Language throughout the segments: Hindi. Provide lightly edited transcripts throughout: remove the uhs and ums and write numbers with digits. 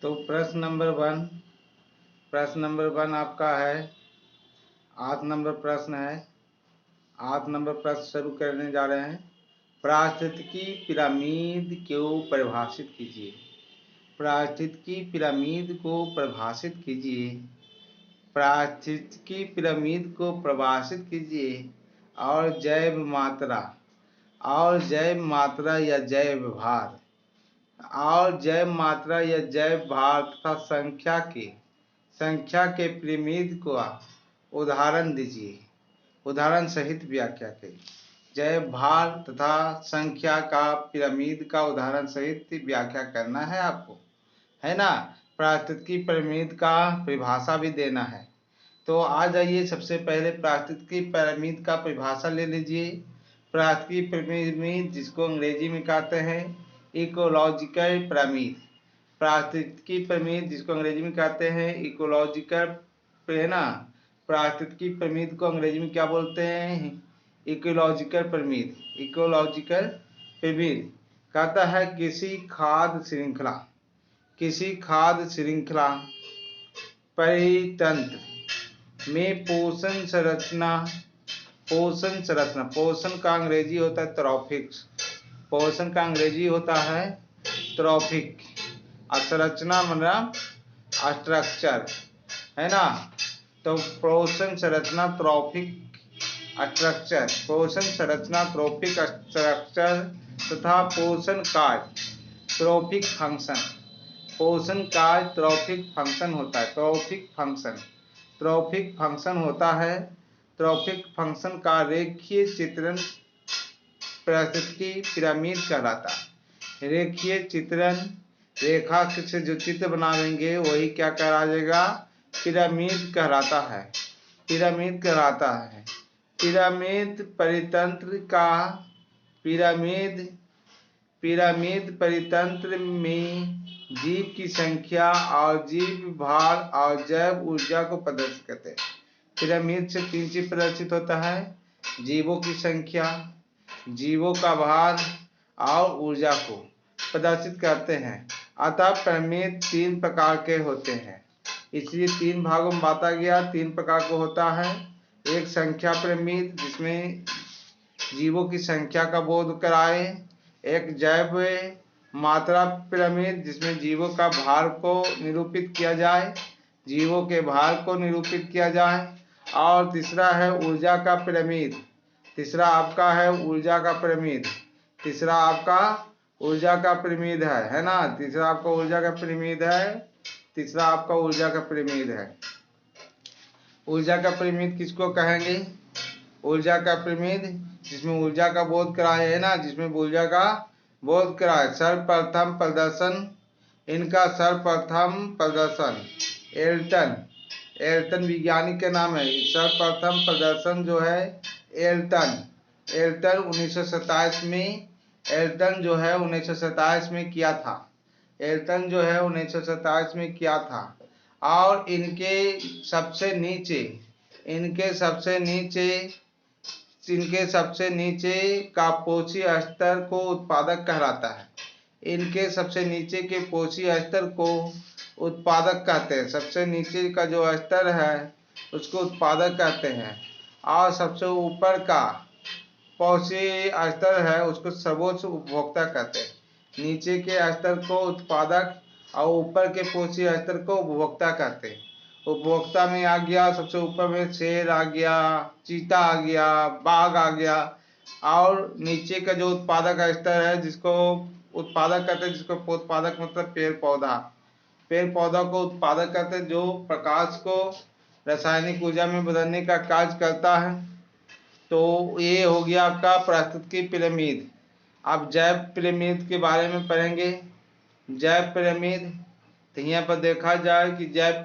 तो प्रश्न नंबर 1 आपका है। 8 नंबर प्रश्न है। 8 नंबर प्रश्न शुरू करने जा रहे हैं। पारिस्थितिकी पिरामिड को परिभाषित कीजिए। पारिस्थितिकी पिरामिड को परिभाषित कीजिए। पारिस्थितिकी पिरामिड को परिभाषित कीजिए। और जैव मात्रा या जैव भार तथा संख्या के पिरामिड का उदाहरण दीजिए। उदाहरण सहित व्याख्या करिए। जैव भार तथा संख्या का पिरामिड का उदाहरण सहित व्याख्या करना है आपको, है ना। पारिस्थितिकी पिरामिड का परिभाषा भी देना है। तो आ जाइए, सबसे पहले पारिस्थितिकी पिरामिड का परिभाषा ले लीजिए। पारिस्थितिकी पिरामिड जिसको अंग्रेजी में कहते हैं इकोलॉजिकल पिरामिड। पारिस्थितिकी पिरामिड जिसको अंग्रेजी में कहते हैं इकोलॉजिकल, है ना। पारिस्थितिकी पिरामिड को अंग्रेजी में क्या बोलते हैं? Ecological pyramid. इकोलॉजिकल पिरामिड कहता है किसी खाद्य श्रृंखला परितंत्र में पोषण का अंग्रेजी होता है ट्रॉफिक्स। पोषण का अंग्रेजी होता है ट्रॉफिक। और संरचना मतलब स्ट्रक्चर, है ना। तो पोषण संरचना ट्रॉफिक स्ट्रक्चर तथा पोषण कार्य ट्रॉफिक फंक्शन। पोषण कार्य ट्रॉफिक फंक्शन होता है। ट्रॉफिक फंक्शन का रेखीय चित्रण पारिस्थितिकी पिरामिड कहलाता है। रेखीय चित्रण, रेखा से जो चित्र बनाएंगे वही क्या कहलाएगा? पिरामिड कहलाता है। पिरामिड परितंत्र में जीव की संख्या और जीव भार और जैव ऊर्जा को प्रदर्शित करते हैं। पिरामिड से 3 चीज प्रदर्शित होता है: जीवों की संख्या, जीवों का भार और ऊर्जा को प्रदर्शित करते हैं। अतः पिरामिड 3 प्रकार के होते हैं, इसलिए 3 भागों में बांटा गया। 3 प्रकार का होता है। एक संख्या पिरामिड जिसमें जीवों की संख्या का बोध कराए। एक जैव मात्रा पिरामिड जिसमें जीवों का भार को निरूपित किया जाए, जीवों के भार को निरूपित किया जाए। और तीसरा है ऊर्जा का पिरामिड। तीसरा आपका ऊर्जा का पिरामिड है ना। तीसरा आपका ऊर्जा का पिरामिड किसको कहेंगे? ऊर्जा का पिरामिड जिसमें ऊर्जा का बोध कराए, है ना, सर्वप्रथम प्रदर्शन एल्टन वैज्ञानिक के नाम है। सर्वप्रथम प्रदर्शन जो है एल्टन 1927 में किया था। और इनके सबसे नीचे का पोषी स्तर को उत्पादक कहलाता है। इनके सबसे नीचे के पोषी स्तर को उत्पादक कहते हैं। सबसे नीचे का जो स्तर है उसको उत्पादक कहते हैं। और सबसे ऊपर का पोषी स्तर है उसको सर्वोच्च उपभोक्ता कहते हैं। नीचे के स्तर को उत्पादक और ऊपर के पोषी स्तर को उपभोक्ता कहते हैं। उपभोक्ता में आ गया, सबसे ऊपर में शेर आ गया, चीता आ गया, बाघ आ गया। और नीचे का जो उत्पादक स्तर है जिसको उत्पादक कहते हैं, जिसको उत्पादक मतलब पेड़ पौधा को उत्पादक कहते हैं, जो प्रकाश को रासायनिक ऊर्जा में बदलने का कार्य करता है। तो ये हो गया आपका पारिस्थितिकी पिरामिड। अब जैव पिरामिड के बारे में पढ़ेंगे। जैव पिरामिड, तो यहाँ पर देखा जाए कि जैव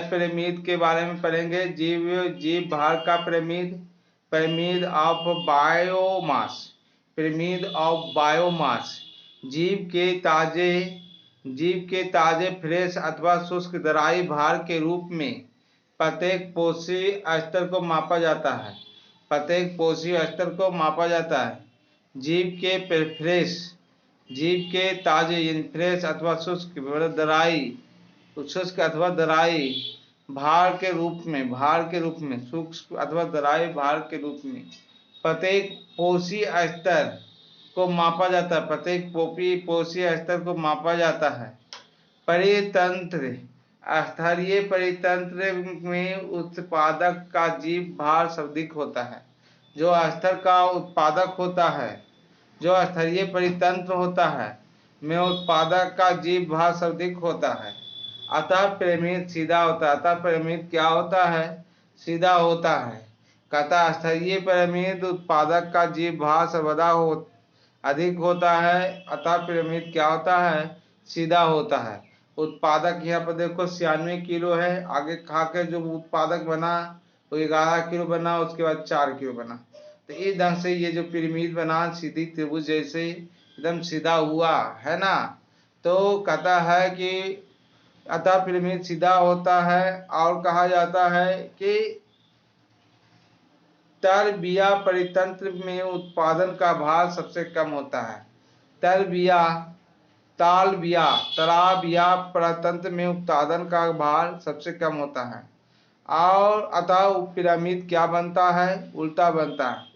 पिरामिड के बारे में पढ़ेंगे। जीव भार का पिरामिड ऑफ बायोमास। जीव के ताजे फ्रेश अथवा शुष्क दराई भार के रूप में प्रत्येक पोषी स्तर को मापा जाता है। जीव के फ्रेश जीभ के ताजे यानी फ्रेश अथवा शुष्क शुष्क अथवा दराई भार के रूप में शुष्क अथवा दराई भार के रूप में प्रत्येक पोषी स्तर को मापा जाता है। प्रत्येक पोषी स्तर को मापा जाता है। परितंत्र स्तरीय परितंत्र में उत्पादक का जीभ भार सर्वाधिक होता है। जो स्तर का उत्पादक होता है, जो स्तरीय परितंत्र होता है में उत्पादक का जीभ भार सर्वाधिक होता है। अतः पिरामिड सीधा होता है। अतः पिरामिड क्या होता है? सीधा होता है। कहता स्तरीय पिरामिड उत्पादक का जीभ भार सर्वदा अधिक होता है। अतः पिरामिड क्या होता है? सीधा होता है। उत्पादक यहाँ पर देखो 96 किलो है, आगे खा के जो उत्पादक बना वो 11 किलो बना, उसके बाद 4 किलो बना। तो इस ढंग से ये जो पिरामिड बना सीधी त्रिभुज जैसे एकदम सीधा हुआ है ना। तो कहता है कि अतः पिरामिड सीधा होता है। और कहा जाता है कि तरबिया परितंत्र में उत्पादन का भार सबसे कम होता है। तराबिया परितंत्र में उत्पादन का भार सबसे कम होता है। और अतः पिरामिड क्या बनता है? उल्टा बनता है।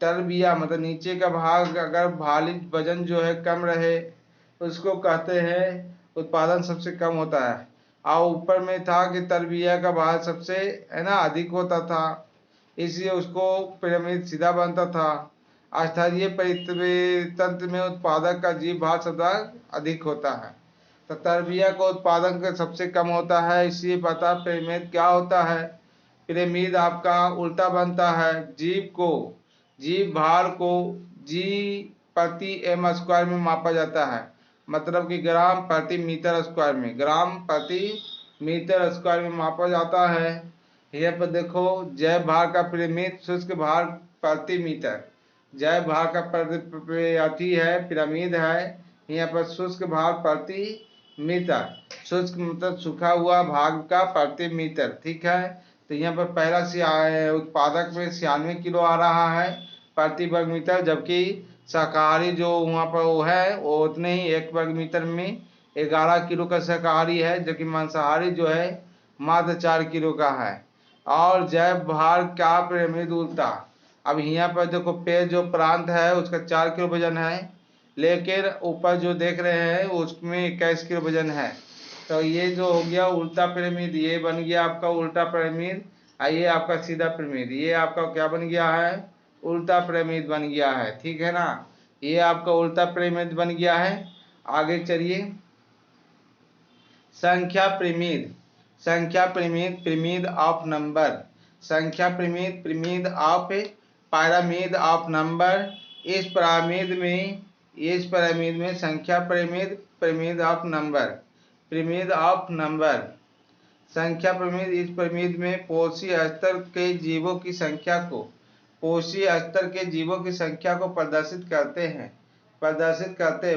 तरबिया मतलब नीचे का भाग अगर भारी वजन जो है कम रहे उसको कहते हैं उत्पादन सबसे कम होता है। और ऊपर में था कि तरबिया का भार सबसे है ना अधिक होता था, इसलिए उसको पिरामिड सीधा बनता था। स्तरीय परितंत्र में उत्पादक का जीभ भार सबसे अधिक होता है। तो तरबिया का उत्पादन का सबसे कम होता है, इसलिए पता पिरामिड क्या होता है? पिरामिड आपका उल्टा बनता है। जीभ भार को जी प्रति एम स्क्वायर में मापा जाता है। मतलब कि ग्राम प्रति मीटर स्क्वायर में, ग्राम प्रति मीटर स्क्वायर में मापा जाता है। यहाँ पर देखो जैव भार का पिरामिड शुष्क भार प्रति मीटर, जैव भार का अति है पिरामिड है, यहाँ पर शुष्क भार प्रति मीटर, शुष्क मतलब सूखा हुआ भाग का प्रति मीटर। ठीक है। तो यहाँ पर पहला उत्पादक में 96 किलो आ रहा है प्रति वर्ग मीटर, जबकि शाकाहारी जो वहाँ पर वो है वो उतने ही 1 वर्ग मीटर में 11 किलो का शाकाहारी है, जबकि मांसाहारी जो है मात्र 4 किलो का है। और जैव भार का पिरामिड उल्टा। अब यहाँ पर देखो पेड़ जो प्रांत है उसका 4 किलो वजन है, लेकिन ऊपर जो देख रहे हैं उसमें 21 किलो वजन है। तो ये जो हो गया उल्टा पिरामिड, ये बन गया आपका उल्टा पिरामिड। ये आपका सीधा पिरामिड, ये आपका क्या बन गया है? उल्टा पिरामिड बन गया है। ठीक है ना। ये आपका उल्टा पिरामिड बन गया है। आगे चलिए। संख्या पिरामिड, संख्या पिरामिड, पिरामिड ऑफ नंबर, संख्या pyramid, pyramid of pyramid of number. इस पिरामिड में संख्या pyramid, pyramid of number, pyramid of number, संख्या पिरामिड। इस पिरामिड में पोषी स्तर के जीवों की संख्या को, पोषी स्तर के जीवों की संख्या को प्रदर्शित करते हैं,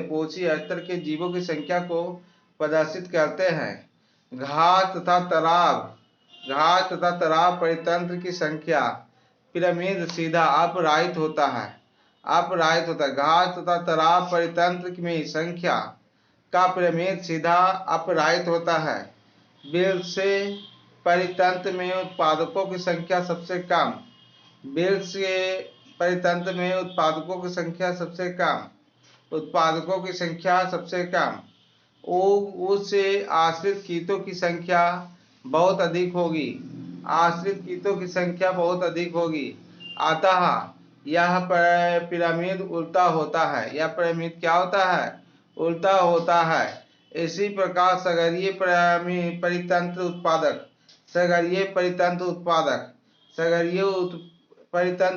पोषी स्तर के जीवों की संख्या को प्रदर्शित करते हैं। घास तथा तराब परितंत्र की संख्या, पिरामिड सीधा अपराइट होता है, घास तथा तराब परितंत्र में संख्या का पिरामिड सीधा अपराइट होता है। बिल से परितंत्र में उत्पादकों की संख्या सबसे कम, बिल से परितंत्र में उत्पादकों की संख्या सबसे कम, उत्पादकों की संख्या सबसे कम। उससे आश्रित कीटों की संख्या बहुत अधिक होगी, आश्रित कीटों की संख्या बहुत अधिक होगी। अतः यह पिरामिड उल्टा होता है। यह पिरामिड क्या होता है? उल्टा होता है। इसी प्रकार सागरीय परितंत्र उत्पादक, सागरीय परितंत्र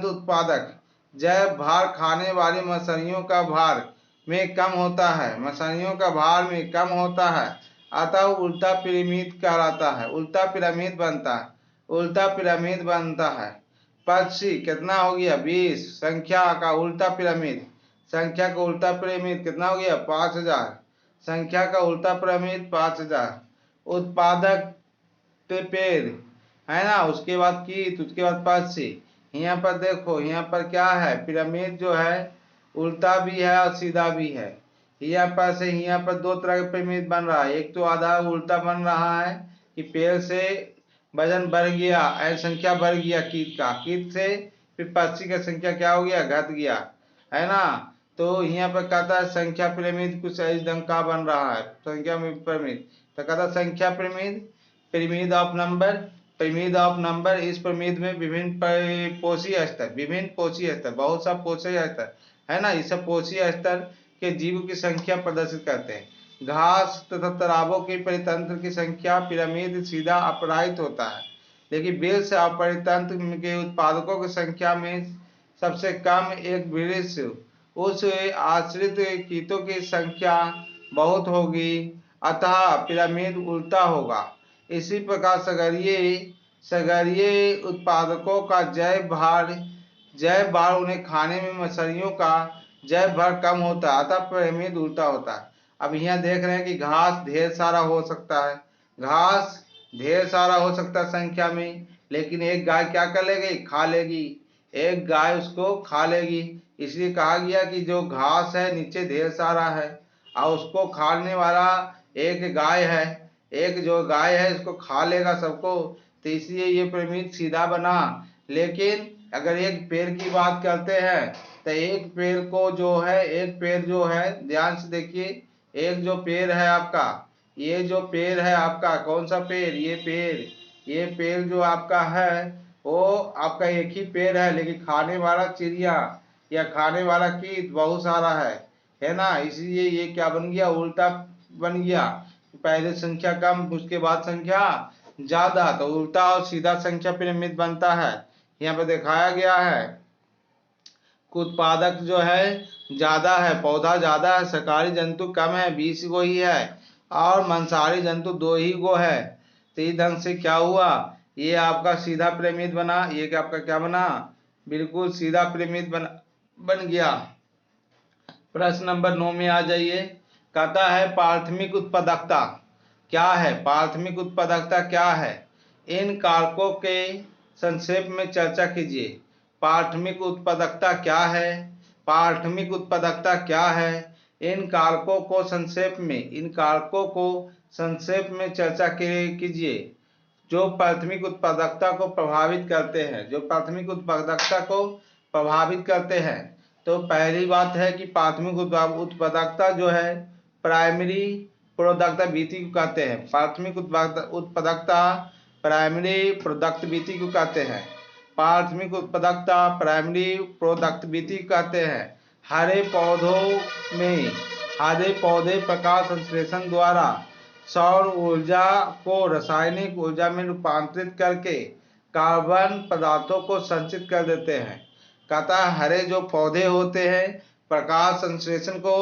उत्पादक जैव भार खाने वाली मछलियों का भार में कम होता है, मछलियों का भार में कम होता है। अतः उल्टा पिरामिड कहलाता है, उल्टा पिरामिड बनता है, उल्टा पिरामिड बनता है। पक्षी कितना हो गया? 20। संख्या का उल्टा पिरामिड, संख्या का उल्टा पिरामिड कितना हो गया? 5000। संख्या का उल्टा पिरामिड 5000। उत्पादक पेड़ है ना, उसके बाद कीट, उसके बाद पक्षी। यहाँ पर देखो यहाँ पर क्या है? पिरामिड जो है उल्टा भी है और सीधा भी है। यहाँ पर से यहाँ पर दो तरह का पिरामिड बन रहा है। एक तो आधा उल्टा बन रहा है कि पेड़ से वजन बढ़ गया, संख्या बढ़ गया कीट का, कीट से फिर पक्षी का संख्या क्या हो गया, घट गया, है ना। तो यहाँ पर कहता है संख्या पिरामिड कुछ इस ढंग का बन रहा है, संख्या में पिरामिड। तो कहता है संख्या pyramid, pyramid of number, pyramid of number. इस पिरामिड में विभिन्न पोषी स्तर, विभिन्न पोषी स्तर, बहुत सा पोषी स्तर, है ना। इस पोषी स्तर के जीवों की संख्या प्रदर्शित करते हैं। घास तथा तालाबों के परितंत्र की संख्या पिरामिड सीधा अपराहित होता है, लेकिन बेल से अपरितंत्र के उत्पादकों की संख्या में सबसे कम एक वृक्ष उस आश्रित कीटों की संख्या बहुत होगी, अतः पिरामिड उल्टा होगा। इसी प्रकार सगरिये उत्पादकों का जैव भार उन्हें खाने में मछलियों का जैव भार कम होता है, अतः पिरामिड उल्टा होता है। अब यहाँ देख रहे हैं कि घास ढेर सारा हो सकता है, घास ढेर सारा हो सकता है संख्या में, लेकिन एक गाय क्या कर लेगी, खा लेगी, एक गाय उसको खा लेगी। इसलिए कहा गया कि जो घास है नीचे ढेर सारा है और उसको खाने वाला एक गाय है, एक जो गाय है इसको खा लेगा सबको, तो इसलिए ये पिरामिड सीधा बना। लेकिन अगर एक पेड़ की बात करते हैं तो एक पेड़ को जो है, एक पेड़ जो है, ध्यान से देखिए, एक जो पेड़ है आपका, ये जो पेड़ है आपका, कौन सा पेड़, ये पेड़ जो आपका है वो आपका एक ही पेड़ है, लेकिन खाने वाला चिड़िया या खाने वाला कीट बहुत सारा है ना। इसलिए ये क्या बन गया, उल्टा बन गया। पहले संख्या कम, उसके बाद संख्या ज्यादा, तो उल्टा और सीधा संख्या पिरामिड बनता है। यहाँ पे दिखाया गया है, उत्पादक जो है ज्यादा है, पौधा ज्यादा है, शाकाहारी जंतु कम है, 20 गो ही है, और मांसाहारी जंतु 2 ही गो है। तो इस ढंग से क्या हुआ, ये आपका सीधा पिरामिड बना, ये आपका क्या बना, बिल्कुल सीधा पिरामिड बन गया। प्रश्न नंबर 9 में आ जाइए। कहता है प्राथमिक उत्पादकता क्या है, प्राथमिक उत्पादकता क्या है, इन कारकों के संक्षेप में चर्चा कीजिए। प्राथमिक उत्पादकता क्या है, प्राथमिक उत्पादकता क्या है, इन कारकों को संक्षेप में चर्चा कीजिए जो प्राथमिक उत्पादकता को प्रभावित करते हैं, जो प्राथमिक उत्पादकता को प्रभावित करते हैं। तो पहली बात है कि प्राथमिक उत्पादकता जो है प्राइमरी प्रोडक्टिविटी को कहते हैं, प्राथमिक उत्पादकता प्राइमरी प्रोडक्टिविटी को कहते हैं, प्राथमिक उत्पादकता प्राइमरी प्रोडक्टिविटी कहते हैं। हरे पौधे प्रकाश संश्लेषण द्वारा सौर ऊर्जा को रासायनिक ऊर्जा में रूपांतरित करके कार्बन पदार्थों को संचित कर देते हैं। कहता है हरे जो पौधे होते हैं प्रकाश संश्लेषण को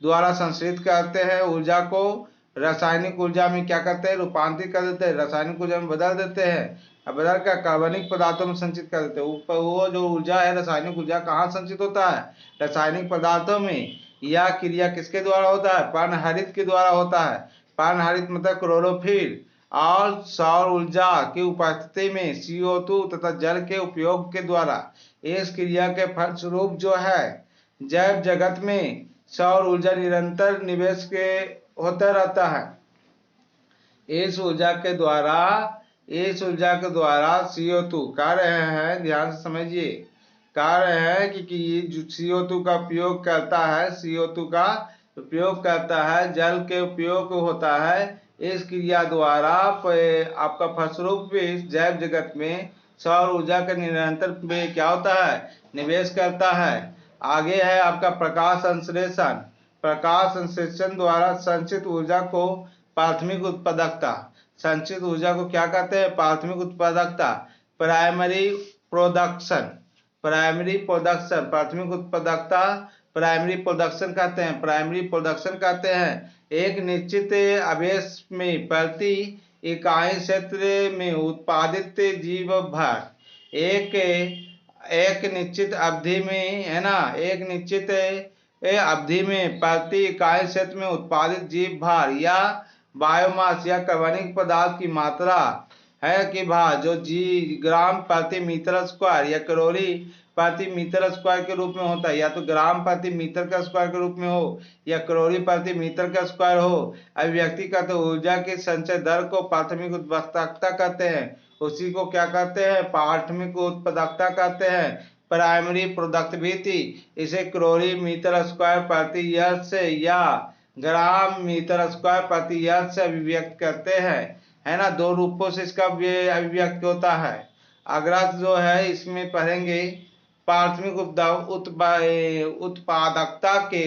द्वारा संश्लेषित करते हैं, ऊर्जा को रासायनिक ऊर्जा में क्या करते हैं, रूपांतरित कर देते हैं, रासायनिक ऊर्जा में बदल देते हैं, बदल कर कार्बनिक पदार्थों में संचित कर देते हैं। वो जो ऊर्जा है, रासायनिक ऊर्जा कहाँ संचित होता है, रासायनिक पदार्थों में। यह क्रिया किसके द्वारा होता है, पर्णहरित के द्वारा होता है। पर्णहरित मतलब क्लोरोफिल। और सौर ऊर्जा की उपस्थिति में CO2 तथा जल के उपयोग के द्वारा इस क्रिया के फलस्वरूप जो है जैव जगत में सौर ऊर्जा निरंतर निवेश के होता रहता है। इस ऊर्जा के द्वारा CO2 कह रहे हैं, ध्यान से समझिए, कह रहे हैं कि ये जो CO2 का उपयोग करता है, CO2 का उपयोग करता है, जल के उपयोग होता है। इस क्रिया द्वारा आपका फलस्वरूप इस जैव जगत में सौर ऊर्जा का निरंतर क्या होता है, निवेश करता है। आगे है आपका प्रकाश संश्लेषण। प्रकाश संश्लेषण द्वारा संचित ऊर्जा को प्राथमिक उत्पादकता, संचित ऊर्जा को क्या कहते हैं, प्राथमिक उत्पादकता, प्राइमरी प्रोडक्शन, प्राथमिक उत्पादकता प्राइमरी प्रोडक्शन कहते हैं, प्राइमरी प्रोडक्शन कहते हैं। एक निश्चित आवेश में प्रति इकाई क्षेत्र में उत्पादित जीव भार एक निश्चित अवधि में, है ना, एक निश्चित अवधि में प्रति इकाई क्षेत्र में उत्पादित जीव भार या बायोमास या कार्बनिक पदार्थ की मात्रा है कि भार जो ग्राम प्रति मीटर स्क्वायर या कैलोरी प्रति मीटर स्क्वायर के रूप में होता है, या तो ग्राम प्रति मीटर का स्क्वायर के रूप में हो या कैलोरी प्रति मीटर का स्क्वायर हो। अभिव्यक्ति कहते हैं ऊर्जा की संचय दर को प्राथमिक उत्पादकता कहते हैं, उसी को क्या कहते हैं, प्राथमिक उत्पादकता कहते हैं, प्राइमरी प्रोडक्टिविटी। इसे कैलोरी मीटर स्क्वायर प्रति वर्ष या ग्राम मीटर स्क्वायर प्रति वर्ष से अभिव्यक्त करते हैं, है ना। दो रूपों से इसका अभिव्यक्त होता है। अगला जो है इसमें पढ़ेंगे प्राथमिक उत्पादकता के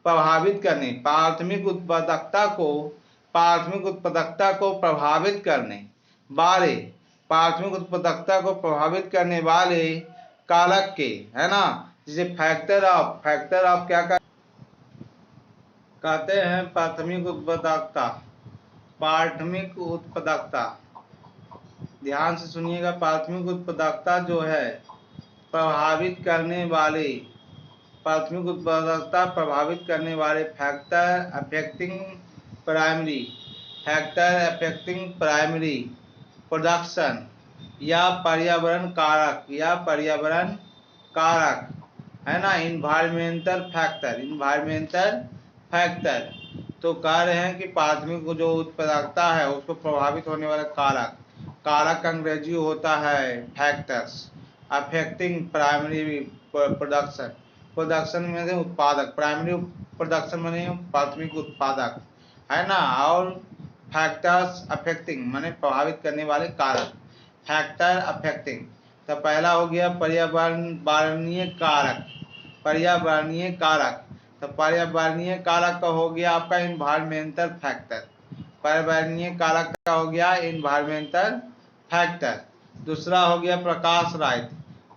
प्रभावित करने, प्राथमिक उत्पादकता को प्रभावित करने वाले, प्राथमिक उत्पादकता को प्रभावित करने वाले कारक के, है ना, जिसे फैक्टर ऑफ क्या कहते हैं, प्राथमिक उत्पादकता। ध्यान से सुनिएगा, प्राथमिक उत्पादकता जो है प्रभावित करने वाले, प्राथमिक उत्पादकता प्रभावित करने वाले फैक्टर अफेक्टिंग प्राइमरी प्रोडक्शन या पर्यावरण कारक, है ना, इन्वायरमेंटल फैक्टर। तो कह रहे हैं कि प्राथमिक जो उत्पादकता है उसको प्रभावित होने वाला कारक अंग्रेजी होता है फैक्टर्स अफेक्टिंग प्राइमरी प्रोडक्शन में से उत्पादक, प्राइमरी प्रोडक्शन में प्राथमिक उत्पादक, है ना, और फैक्टर्स अफेक्टिंग माने प्रभावित करने वाले कारक, फैक्टर अफेक्टिंग। तो पहला हो गया पर्यावरणीय कारक। तो पर्यावरणीय कारक का हो गया आपका इन्वायरमेंटल फैक्टर, पर्यावरणीय कारक का हो गया इन्वायरमेंटल फैक्टर। दूसरा हो गया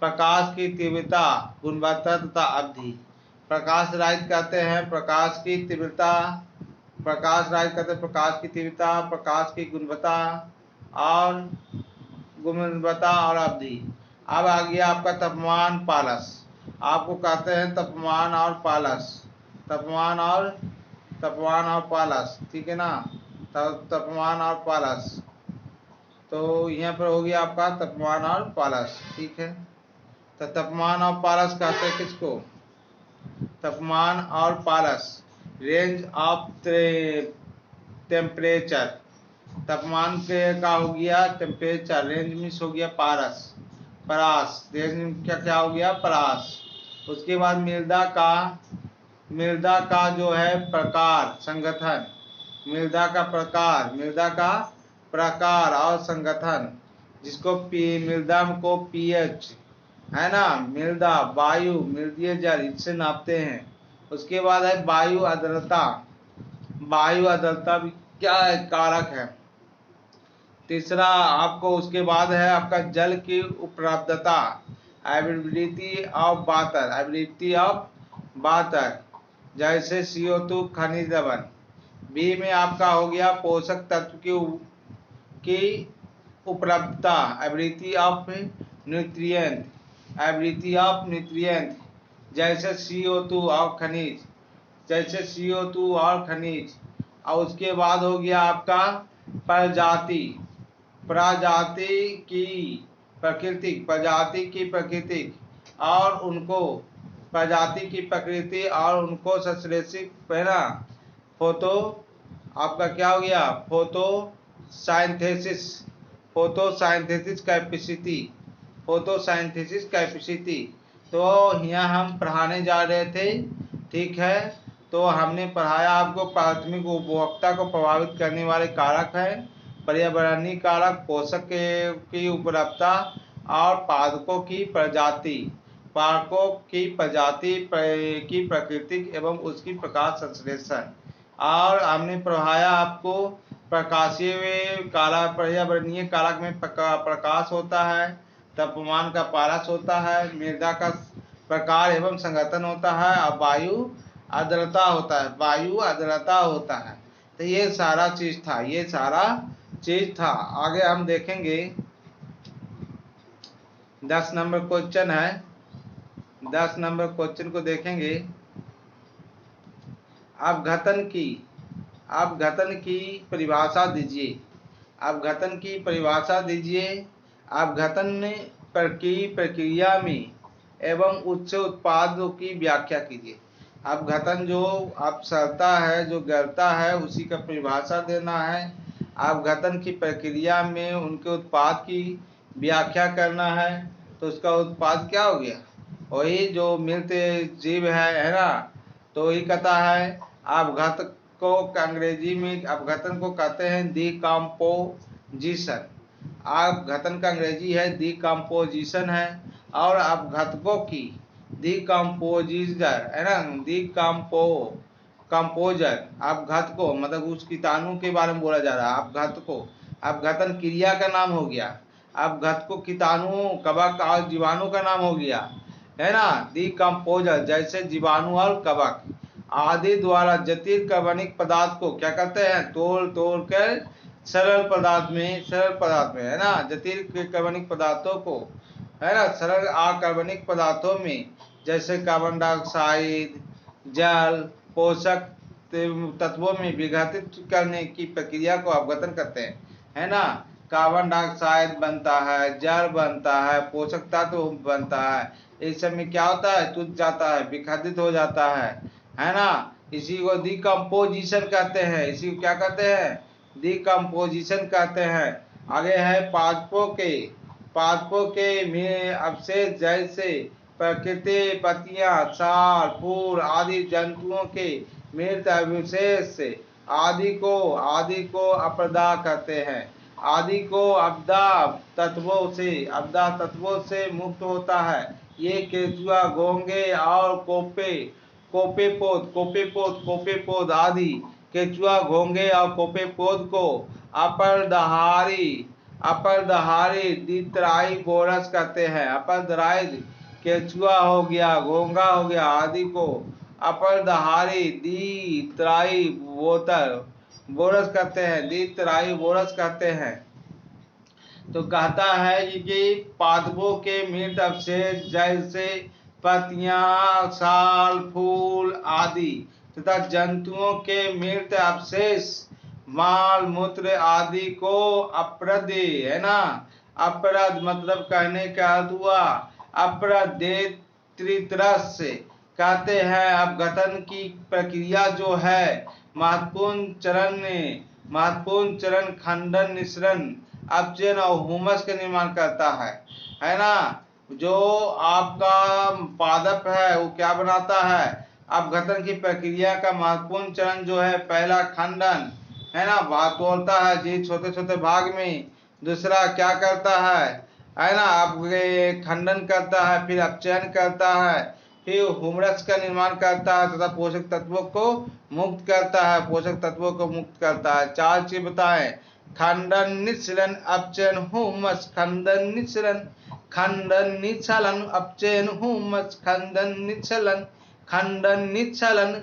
प्रकाश की तीव्रता, गुणवत्ता तथा अवधि। प्रकाश राइट कहते हैं प्रकाश की तीव्रता, प्रकाश की गुणवत्ता और अवधि। अब आ गया आपका तापमान पालस, आपको कहते हैं तापमान और पालस, ठीक है ना, तापमान और पालस। तो यहाँ पर हो गया आपका तापमान और पालस, ठीक है। तो तापमान और पालस कहते हैं किसको, तापमान और पालस, रेंज ऑफ टेम्परेचर। तापमान के का हो गया टेम्परेचर, रेंज में हो गया परास, रेंज क्या हो गया परास। उसके बाद मृदा का जो है प्रकार संगठन, मृदा का प्रकार और संगठन, जिसको मृदा को पीएच, है ना, मृदा, वायु, मृदीय जल, इससे नापते हैं। उसके बाद है वायु आर्द्रता भी क्या है, कारक है। तीसरा आपको उसके बाद है आपका जल की उपलब्धता, एबिलिटी ऑफ वाटर, जैसे CO2 खनिज लवण। बी में आपका हो गया पोषक तत्व की उपलब्धता, एबिलिटी ऑफ न्यूट्रिएंट, जैसे CO2 और खनिज, और उसके बाद हो गया आपका प्रजाति की प्रकृति और उनको संश्लेषित, है ना, आपका क्या हो गया फोटोसाइंथेसिस कैपेसिटी। तो यहाँ हम पढ़ाने जा रहे थे, ठीक है। तो हमने पढ़ाया आपको प्राथमिक उपभोक्ता को प्रभावित करने वाले कारक है पर्यावरणीय कारक, पोषक की उपलब्धता और पादपों की प्रजाति की प्रकृति एवं उसकी प्रकाश संश्लेषण। और हमने पढ़ाया आपको पर्यावरणीय कारक में प्रकाश होता है, तापमान का पारस होता है, मृदा का प्रकार एवं संगठन होता है, और वायु आर्द्रता होता है। तो ये सारा चीज था। आगे हम देखेंगे 10 नंबर क्वेश्चन है, 10 नंबर क्वेश्चन को देखेंगे। आप घटन की परिभाषा दीजिए, आप घटन की प्रक्रिया में एवं उच्च उत्पादों की व्याख्या कीजिए। अपघटन जो अपसरता है, जो गिरता है, उसी का परिभाषा देना है। अपघटन की प्रक्रिया में उनके उत्पाद की व्याख्या करना है। तो उसका उत्पाद क्या हो गया, वही जो मृत जीव है ना, तो वही कहता है अपघटन को अंग्रेजी में, अपघटन को कहते हैं डिकम्पोजिशन। अपघटन का अंग्रेजी है डिकम्पोजिशन है, और अपघटकों की डिकम्पोजिजर है ना, कंपोजर। अपघटकों मतलब उस कीटाणु के बारे में बोला जा रहा है। अपघटकों अपघटन क्रिया का नाम हो गया, अपघटकों कीटाणु, कवक और जीवाणु का नाम हो गया, है ना। डिकम्पोजर जैसे जीवाणु और कवक आदि द्वारा जटिल कार्बनिक पदार्थ को क्या करते हैं, तोड़ कर सरल पदार्थ में है ना, जटिल कार्बनिक पदार्थों को है ना सरल अकार्बनिक पदार्थों में, जैसे कार्बन डाइऑक्साइड, जल, पोषक तत्वों में विघटित करने की प्रक्रिया को अपघटन कहते हैं, है ना। कार्बन डाइऑक्साइड बनता है, जल बनता है, पोषक तत्व बनता है, इस सब में क्या होता है, टूट जाता है, विघटित हो जाता है ना। इसी को डिकम्पोजिशन कहते हैं, इसी को क्या कहते हैं, डिकम्पोजिशन कहते हैं। आगे है पादपों के में अवशेष जैसे प्रकृति, पत्तियां, साल, फूल आदि जंतुओं के मृत अवशेष आदि को अपदा कहते हैं। आदि को अपदा तत्वों से मुक्त होता है। ये केंचुआ, घोंगे और कोपेपोद आदि केंचुआ, घोंगे और कोपेपोद को अपरदहारी द्वितराई बोरस कहते हैं। अपरदहारी केंचुआ हो गया, घोंगा हो गया आदि को अपरदहारी द्वितराई बोरस कहते हैं। तो कहता है कि पादपों के मृत अवशेष जैसे पत्तियां, साल, फूल आदि तथा जंतुओं के मृत अवशेष, माल मूत्र आदि को अपरद है ना, अपरद मतलब कहने का अर्थ हुआ अपरदेत्रित्रस कहते हैं। अपघटन की प्रक्रिया जो है महत्वपूर्ण चरण खंडन, निःसरण, अपचयन और हुमस का निर्माण करता है ना। जो आपका पादप है वो क्या बनाता है, अपघटन की प्रक्रिया का महत्वपूर्ण चरण जो है, पहला खंडन है ना, भाग तोड़ता है जी छोटे छोटे भाग में। दूसरा क्या करता है ना, आपके खंडन करता है, फिर अपचयन करता है, फिर हुमरस का निर्माण करता है तथा पोषक तत्वों को मुक्त करता है। चार चीज बताएं, खंडन, निःसरण, अपचयन, हुमस। खंडन निःसरण, अपचयन, हुमस। खंडन निःसरण,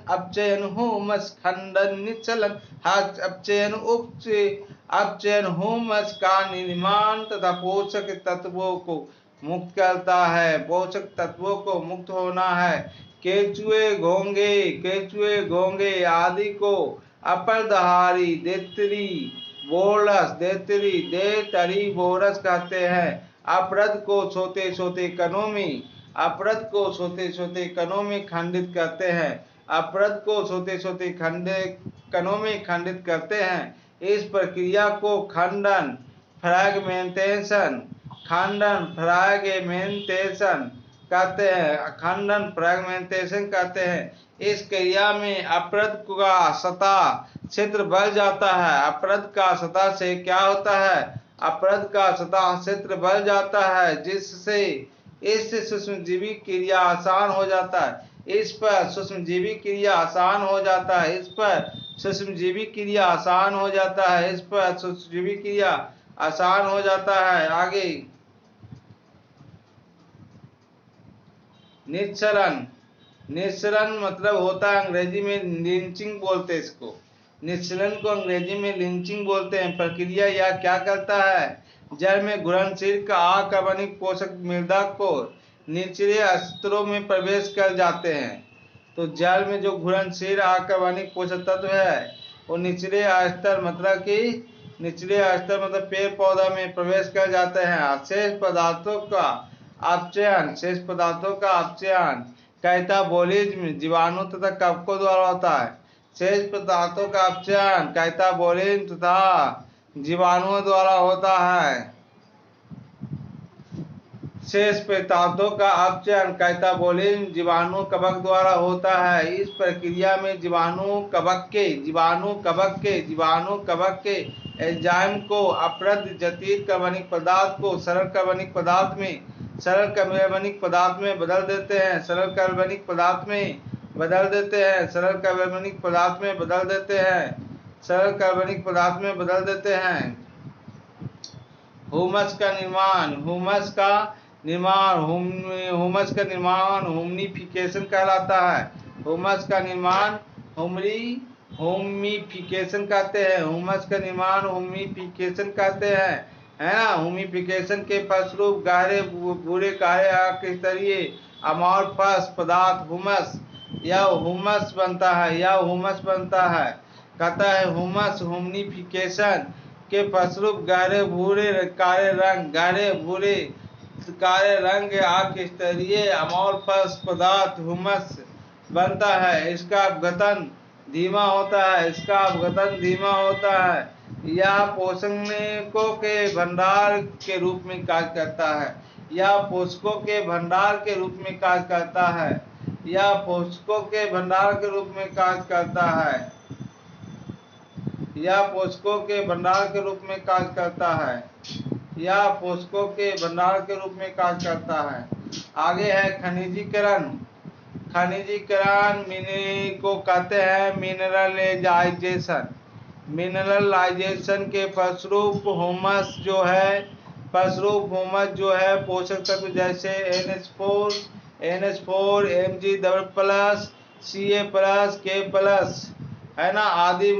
अपचयन, हुमस। खंडन निःसरण, अपचयन, हुमस का निर्माण तथा पोषक तत्वों को मुक्त करता है। पोषक तत्वों को मुक्त होना है। केंचुए, घोंगे आदि को अपरदहारी देतरी बोरस कहते हैं। अपरद को छोटे छोटे कणों में खंडित करते हैं। इस प्रक्रिया को खंडन, फ्रैगमेंटेशन कहते हैं। इस क्रिया में अपरद का सतह क्षेत्र बढ़ जाता है। अपरद का सतह से क्या होता है, अपरद का सतह क्षेत्र बढ़ जाता है, जिससे इस सूक्ष्मजीवी क्रिया आसान हो जाता है। इस पर सूक्ष्मजीवी क्रिया आसान हो जाता है। आगे निःसरण मतलब होता है, अंग्रेजी में लिंचिंग बोलते हैं इसको। निःसरण को अंग्रेजी में लिंचिंग बोलते हैं। प्रक्रिया यह क्या करता है, जल में घुलनशील का अकार्बनिक पोषक मृदा को निचले स्तरों में प्रवेश कर जाते हैं। तो जल में जो घुलनशील अकार्बनिक पोषक तत्व है वो निचले स्तर मतलब पेड़ पौधा में प्रवेश कर जाते हैं। शेष पदार्थों का अपचयन, शेष पदार्थों का अपचयन कैटाबोलिज्म जीवाणु तथा कवकों द्वारा होता है। शेष पदार्थों का अपचयन कैटाबोलिज्म तथा जीवाणुओं द्वारा होता है। शेष पदार्थों का अपचयन कैटाबोलिज्म जीवाणु कवक द्वारा होता है। इस प्रक्रिया में जीवाणु कवक के एंजाइम को अपरद जटिल कार्बनिक पदार्थ को सरल कार्बनिक पदार्थ में बदल देते हैं। हुमस का निर्माण हुमिफिकेशन कहलाता है। हुमस का निर्माण हुमिफिकेशन कहते हैं, है ना। हुमिफिकेशन के फलस्वरूप गहरे भूरे काले स्तरीय अमॉर्फस पदार्थ हुमस बनता है। कहता है हुमिफिकेशन के फलस्वरूप गहरे भूरे काले रंग आक स्तरीय अमॉर्फस पदार्थ हुमस बनता है। इसका अपघटन धीमा होता है। यह पोषकों के भंडार के रूप में कार्य करता है। यह पोषकों के भंडार के रूप में कार्य करता है। आगे है खनिजीकरण को कहते हैं मिनरलाइजेशन के फलस्वरूप हुमस जो है पोषक तत्व जैसे NH4 Mg++ Ca+, K+, है ना, आदि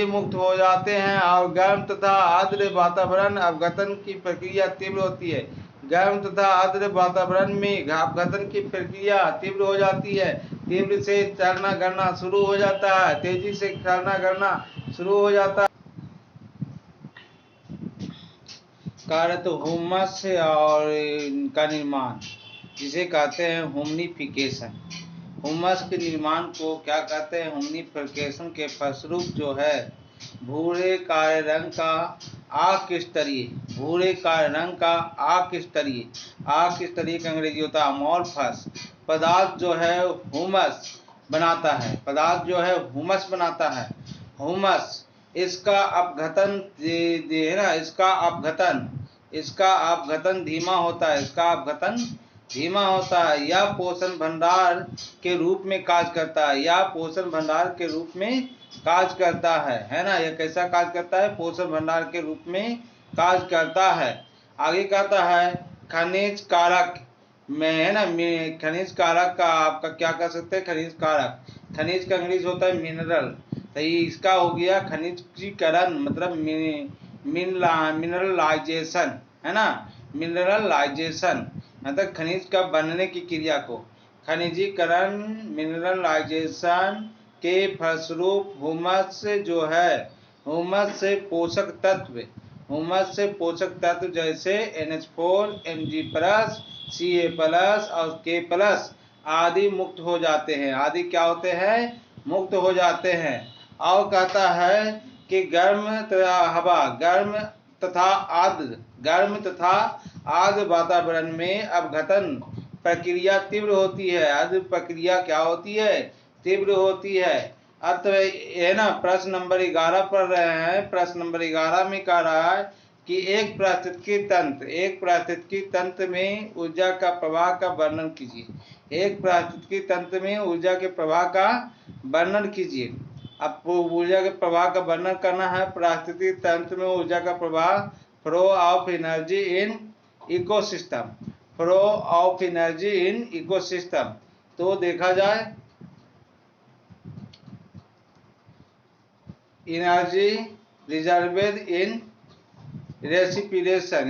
मुक्त हो जाते हैं और गर्म तथा आर्द्र वातावरण अपघटन की प्रक्रिया तीव्र होती है। गर्म तथा आर्द्र वातावरण में अपघटन की प्रक्रिया तीव्र हो जाती है। तेजी से चलना गड़ना शुरू हो जाता है। कार्य तो हुमस और इनका निर्माण जिसे कहते हैं हुमिफिकेशन। हुमस के निर्माण को क्या कहते हैं? हुमिफिकेशन के फलस्वरूप जो है भूरे काले रंग का आक स्तरीय का अंग्रेजी होता है अमॉर्फस पदार्थ जो है हुमस बनाता है। हुमस इसका अपघटन धीमा होता है। यह पोषण भंडार के रूप में कार्य करता है। है ना। यह कैसा कार्य करता है? पोषण भंडार के रूप में कार्य करता है। आगे कहता है खनिज कारक में, है ना। खनिज कारक का आपका क्या कर सकते हैं? खनिज का अंग्रेजी होता है मिनरल। तो इसका हो गया खनिजीकरण, मतलब मिनरलाइजेशन, है ना। मिनरलाइजेशन मतलब खनिज का बनने की क्रिया को। खनिजीकरण मिनरलाइजेशन के फलस्वरूप हुमस से पोषक तत्व जैसे NH4 Mg+, Ca+ और K+ आदि मुक्त हो जाते हैं। और कहता है कि गर्म तथा आर्द्र वातावरण में अपघटन प्रक्रिया तीव्र होती है। अतः ये ना प्रश्न नंबर 11 पढ़ रहे हैं। प्रश्न नंबर 11 में कह रहा है कि एक पारिस्थितिकी तंत्र में ऊर्जा का प्रवाह का वर्णन कीजिए। आपको ऊर्जा के प्रवाह का वर्णन करना है। पारिस्थितिकी तंत्र में ऊर्जा का प्रवाह, flow of energy in ecosystem. तो देखा जाए एनर्जी रिजर्वेड इन रेसिपिरेशन।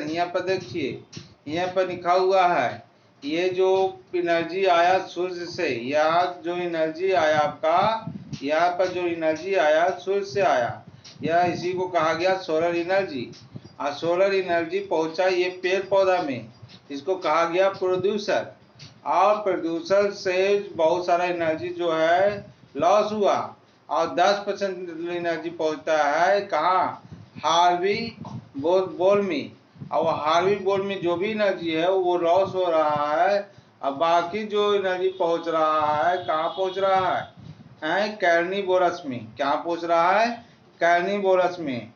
यहाँ पर देखिए, यहाँ पर लिखा हुआ है ये जो एनर्जी आया सूर्य से, यहाँ जो एनर्जी आया आपका, यहाँ पर जो एनर्जी आया सूर्य से आया, यह इसी को कहा गया सोलर एनर्जी। और सोलर एनर्जी पहुंचा ये पेड़ पौधा में, इसको कहा गया प्रोड्यूसर। और प्रोड्यूसर से बहुत सारा एनर्जी जो है लॉस हुआ, और 10% एनर्जी पहुंचता है कहाँ, हार्वी बोल में। और हार्वी बोल में जो भी एनर्जी है वो लॉस हो रहा है, अब बाकी जो एनर्जी पहुंच रहा है कहाँ पहुंच रहा है कार्निवोरस में। कहाँ पहुंच रहा है, कार्निवोरस में।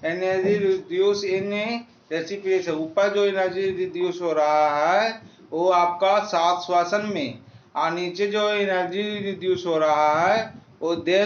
एनर्जी रिड्यूस इन रेस्पिरेशन, ऊपर जो एनर्जी रिड्यूस हो रहा है वो आपका सांस श्वसन में, और नीचे जो एनर्जी रिड्यूस हो रहा है वो दे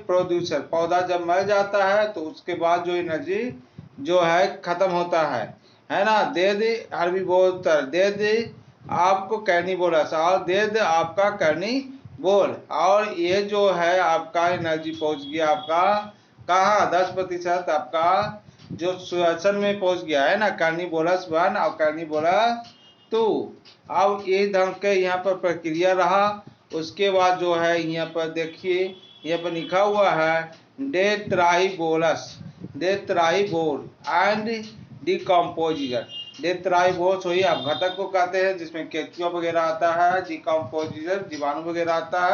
प्रोड्यूसर। पौधा जब मर जाता है तो उसके बाद जो एनर्जी जो है खत्म होता है ना। दे हर्बीवोर, दे आपको कार्निवोरस, और दे आपका कार्निवोर। और ये जो है आपका एनर्जी पहुंच गया आपका कहाँ, 10% आपका जो श्वसन में पहुंच गया है ना, कार्निवोरस 1 और कार्निवोरस 2। अब ये ढंग के यहाँ पर प्रक्रिया रहा। उसके बाद जो है यहाँ पर देखिए, यहाँ पर लिखा हुआ है डेट्राइबोरस, डेट्राइबोर एंड डिकम्पोजिशन। डेट्राइबोरस वही अपघटक को कहते हैं जिसमें केचुआ वगैरह आता है, डिकम्पोजिशन जीवाणु वगैरह आता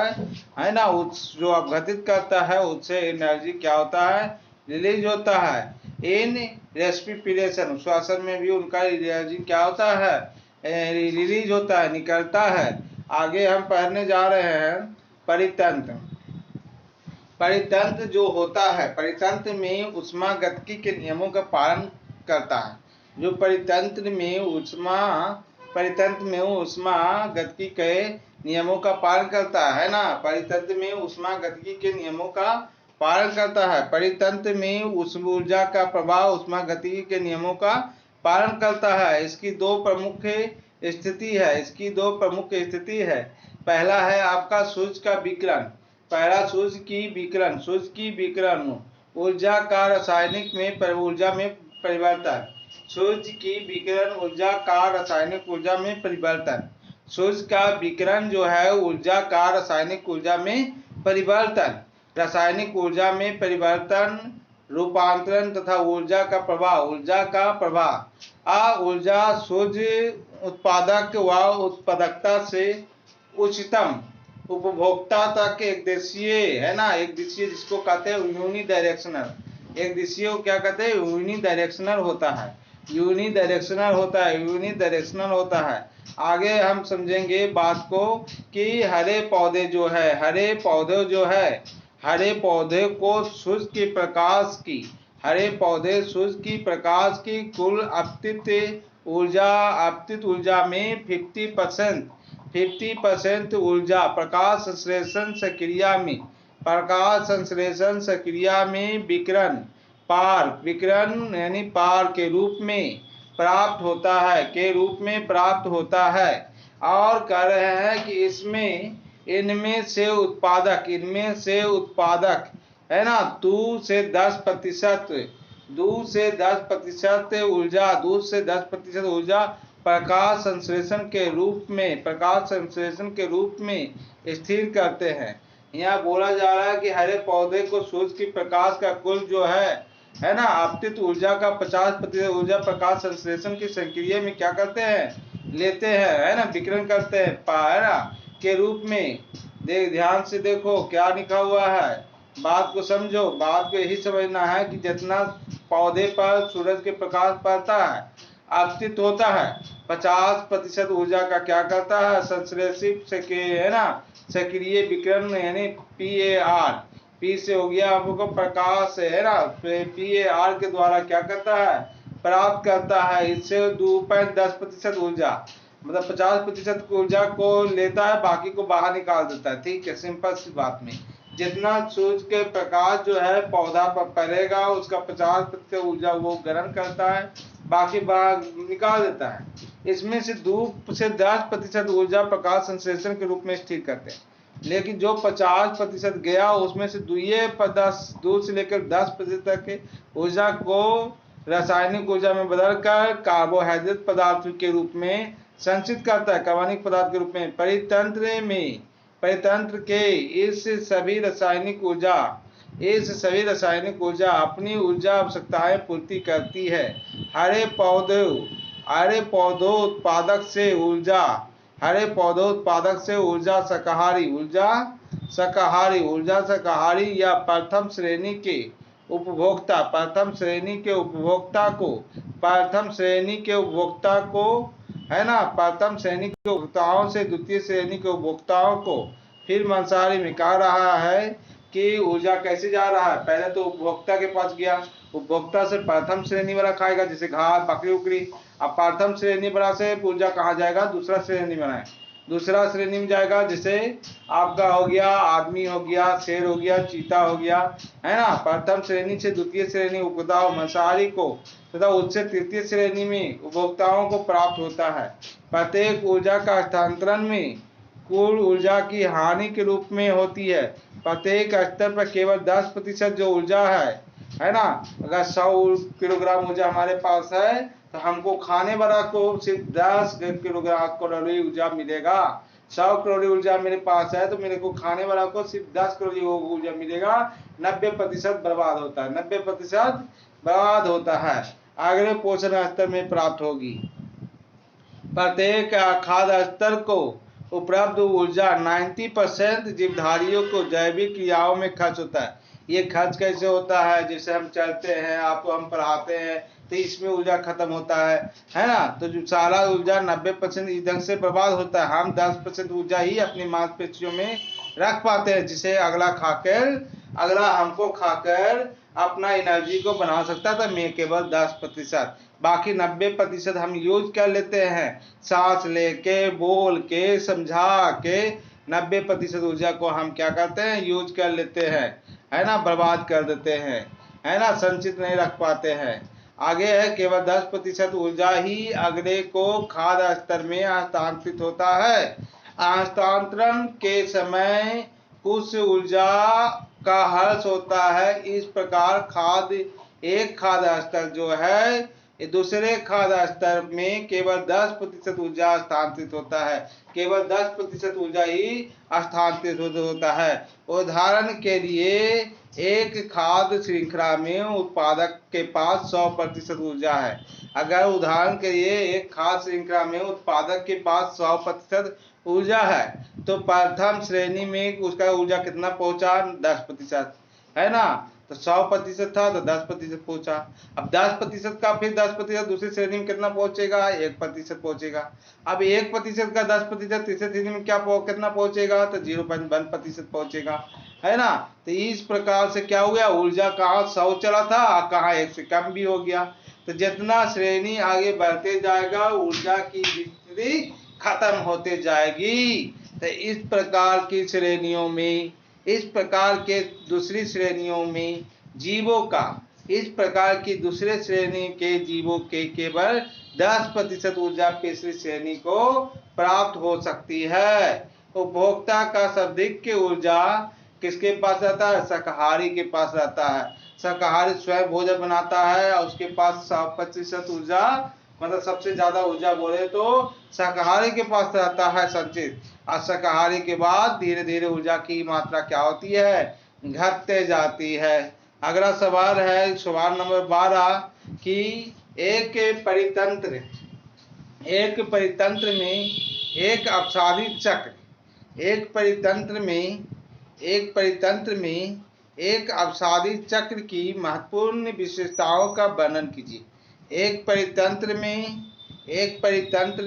है ना। उस जो अपघटित करता है उससे एनर्जी क्या होता है, रिलीज होता है। इन रेस्पिरेशन, श्वसन में भी उनका एनर्जी क्या होता है, रिलीज होता है, निकलता है। आगे हम पढ़ने जा रहे हैं परितंत्र। परितंत्र जो होता है, परितंत्र में ऊष्मागतिकी के नियमों का पालन करता है। जो परितंत्र में ऊष्मागतिकी के नियमों का पालन करता है ना, परितंत्र में ऊष्मागतिकी के नियमों का पालन करता है। परितंत्र में ऊर्जा का प्रवाह ऊष्मागतिकी के नियमों का पालन करता है। इसकी दो प्रमुख स्थिति है। पहला है आपका सूर्य का विकिरण। पहला सूर्य की विकिरण ऊर्जा का रासायनिक में ऊर्जा में परिवर्तन। सूर्य की विकिरण ऊर्जा का रासायनिक ऊर्जा में परिवर्तन। सूर्य का विकिरण जो है ऊर्जा का रासायनिक ऊर्जा में परिवर्तन। रासायनिक ऊर्जा में परिवर्तन, रूपांतरण तथा ऊर्जा का प्रवाह। ऊर्जा सूर्य उत्पादक व उत्पादकता से उच्चतम उपभोक्ता तक एक दिशीय है ना, एक दिशीय जिसको कहते हैं यूनिडायरेक्शनल। एक दिशीय क्या कहते हैं, यूनिडायरेक्शनल होता है। आगे हम समझेंगे बात को कि हरे पौधे को सूर्य की प्रकाश की कुल अपतित ऊर्जा में 50% ऊर्जा प्रकाश संश्लेषण प्रक्रिया में विकिरण यानी पार के रूप में प्राप्त होता है। और कह रहे हैं कि इनमें से उत्पादक है ना 2 से 10% ऊर्जा प्रकाश संश्लेषण के रूप में स्थिर करते हैं। यहाँ बोला जा रहा है कि हरे पौधे को सूर्य की प्रकाश का कुल जो है ना अपतित ऊर्जा का 50% ऊर्जा प्रकाश संश्लेषण की संक्रिया में क्या करते हैं, लेते हैं है ना, विकिरण करते हैं है ना के रूप में। ध्यान से देखो क्या लिखा हुआ है, बात को समझो। बात को यही समझना है कि जितना पौधे पर सूरज के प्रकाश पड़ता है अपतित होता है, 50% ऊर्जा का क्या करता है, संश्लेषित है ना सक्रिय विकिरण यानी PAR। P से हो गया आपको प्रकाश है ना, PAR के द्वारा क्या करता है, प्राप्त करता है। इससे 2.10% ऊर्जा मतलब 50% ऊर्जा को लेता है, बाकी को बाहर निकाल देता है। ठीक है, सिंपल सी बात में जितना सूर्य के प्रकाश जो है पौधा पर पड़ेगा उसका 50% ऊर्जा वो ग्रहण करता है, बाकी बाहर निकाल देता है। इसमें से 2 से 10% ऊर्जा प्रकाश संश्लेषण के रूप में स्थिर करते हैं। लेकिन जो 50% गया उसमें से 2 से लेकर 10% तक के ऊर्जा को रासायनिक ऊर्जा में बदलकर कार्बोहाइड्रेट पदार्थ के रूप में संचित करता है, कार्बनिक पदार्थ के रूप में। परितंत्र के इस सभी रासायनिक ऊर्जा इस सभी रासायनिक ऊर्जा अपनी ऊर्जा आवश्यकताएं पूर्ति करती है। हरे पौधों उत्पादक से ऊर्जा शाकाहारी या प्रथम श्रेणी के उपभोक्ताओं से द्वितीय श्रेणी के उपभोक्ताओं को। फिर मांसाहारी में कह रहा है कि ऊर्जा कैसे जा रहा है, पहले तो उपभोक्ता के पास गया, उपभोक्ता से प्रथम श्रेणी वाला खाएगा जैसे घास बकरी उकरी, अब प्रथम श्रेणी वाला से ऊर्जा कहाँ जाएगा, दूसरा श्रेणी में है, दूसरा श्रेणी में जाएगा जैसे आपका हो गया आदमी हो गया, शेर हो गया, चीता हो गया, है ना। प्रथम श्रेणी से द्वितीय श्रेणी उपभोक्ताओं मांसाहारी को तथा उससे तृतीय श्रेणी में उपभोक्ताओं को प्राप्त होता है। प्रत्येक ऊर्जा का हस्तांतरण में कुल ऊर्जा की हानि के रूप में होती है। प्रत्येक स्तर पर केवल 10% जो ऊर्जा है ना, अगर 100 किलोग्राम ऊर्जा हमारे पास है तो हमको खाने वाला को सिर्फ 10 किलोग्राम कैलोरी ऊर्जा मिलेगा। 100 कैलोरी ऊर्जा मेरे पास है तो मेरे को खाने वाला को सिर्फ 10 कैलोरी ऊर्जा मिलेगा। 90% बर्बाद होता है, 90% बर्बाद होता है, अगले पोषण स्तर में प्राप्त होगी। प्रत्येक खाद्य स्तर को उपलब्ध ऊर्जा 90% जीवधारियों को जैविक क्रियाओं में खर्च होता है। ये खर्च कैसे होता है, जैसे हम चलते हैं, आपको हम पढ़ाते हैं तो इसमें ऊर्जा खत्म होता है ना। तो जो सारा ऊर्जा 90% इस ढंग से बर्बाद होता है। हम 10% ऊर्जा ही अपनी मांसपेशियों में रख पाते हैं, जिसे अगला हमको खाकर अपना एनर्जी को बना सकता था। मैं केवल 10%, बाकी 90% हम यूज कर लेते हैं, सांस लेके बोल के समझा के 90% ऊर्जा को हम क्या करते हैं, यूज कर लेते हैं, है ना, बर्बाद कर देते हैं, है ना, संचित नहीं रख पाते हैं। आगे है केवल 10% ऊर्जा ही अगले को खाद्य स्तर में हस्तांतरित होता है। हस्तांतरण के समय कुछ ऊर्जा का ह्रास होता है। इस प्रकार एक खाद्य स्तर जो है दूसरे खाद्य स्तर में केवल 10% ऊर्जा हस्तांतरित होता है, केवल 10% ऊर्जा ही हस्तांतरित होता है। उदाहरण के लिए एक खाद्य श्रृंखला में उत्पादक के पास 100% ऊर्जा है। अगर उदाहरण के लिए एक खाद्य श्रृंखला में उत्पादक के पास 100% ऊर्जा है तो प्रथम श्रेणी में उसका ऊर्जा कितना पहुंचा, 10%, है ना। तो 100% था तो 10% पहुंचा। अब 10% का फिर 10% दूसरी श्रेणी में कितना पहुंचेगा, 1% पहुंचेगा। अब 1% का 10% तीसरी श्रेणी में कितना पहुंचेगा, तो 0.1% पहुंचेगा, है ना। तो इस प्रकार से क्या हुआ, ऊर्जा कहाँ 100 चला था, कहाँ 1 से कम भी हो गया। तो जितना श्रेणी आगे बढ़ते जाएगा ऊर्जा की विस्तृति खत्म होते जाएगी। तो इस प्रकार की श्रेणियों में, इस प्रकार के दूसरी श्रेणियों में जीवों का, इस प्रकार की दूसरे श्रेणी के जीवों के केवल 10% ऊर्जा तीसरी श्रेणी को प्राप्त हो सकती है। उपभोक्ता का सर्वाधिक ऊर्जा किसके पास रहता है, शाकाहारी के पास रहता है। शाकाहारी स्वयं भोजन बनाता है और उसके पास 100% ऊर्जा, मतलब सबसे ज्यादा ऊर्जा बोले तो शाकाहारी के पास रहता है संचित। और शाकाहारी के बाद धीरे धीरे ऊर्जा की मात्रा क्या होती है, घटते जाती है। अगला सवाल है सवाल नंबर 12 कि एक परितंत्र में एक अपसारी चक्र, एक अपसारी चक्र की महत्वपूर्ण विशेषताओं का वर्णन कीजिए। एक परितंत्र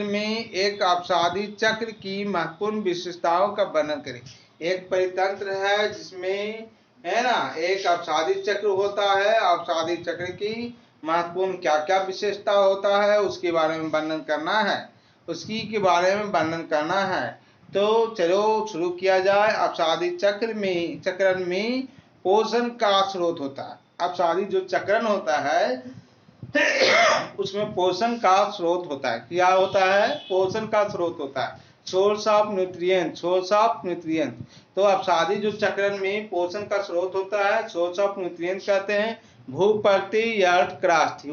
में एक अपसारी चक्र की महत्वपूर्ण विशेषताओं का वर्णन करें। एक परितंत्र है जिसमें, है ना, एक अपसारी चक्र होता है। अपसारी चक्र की महत्वपूर्ण क्या क्या विशेषता होता है उसके बारे में वर्णन करना है। तो चलो शुरू किया जाए। अपसारी चक्रण में पोषण का स्रोत होता है। अपसारी जो चक्रण होता है उसमें पोषण का स्रोत होता है। क्या होता है, पोषण का स्रोत होता है, सोर्स ऑफ न्यूट्रिएंट। तो अपसारी जो चक्रण में पोषण का स्रोत होता है, सोर्स ऑफ न्यूट्रिएंट कहते हैं। भूपर्ति एयरक्राफ्ट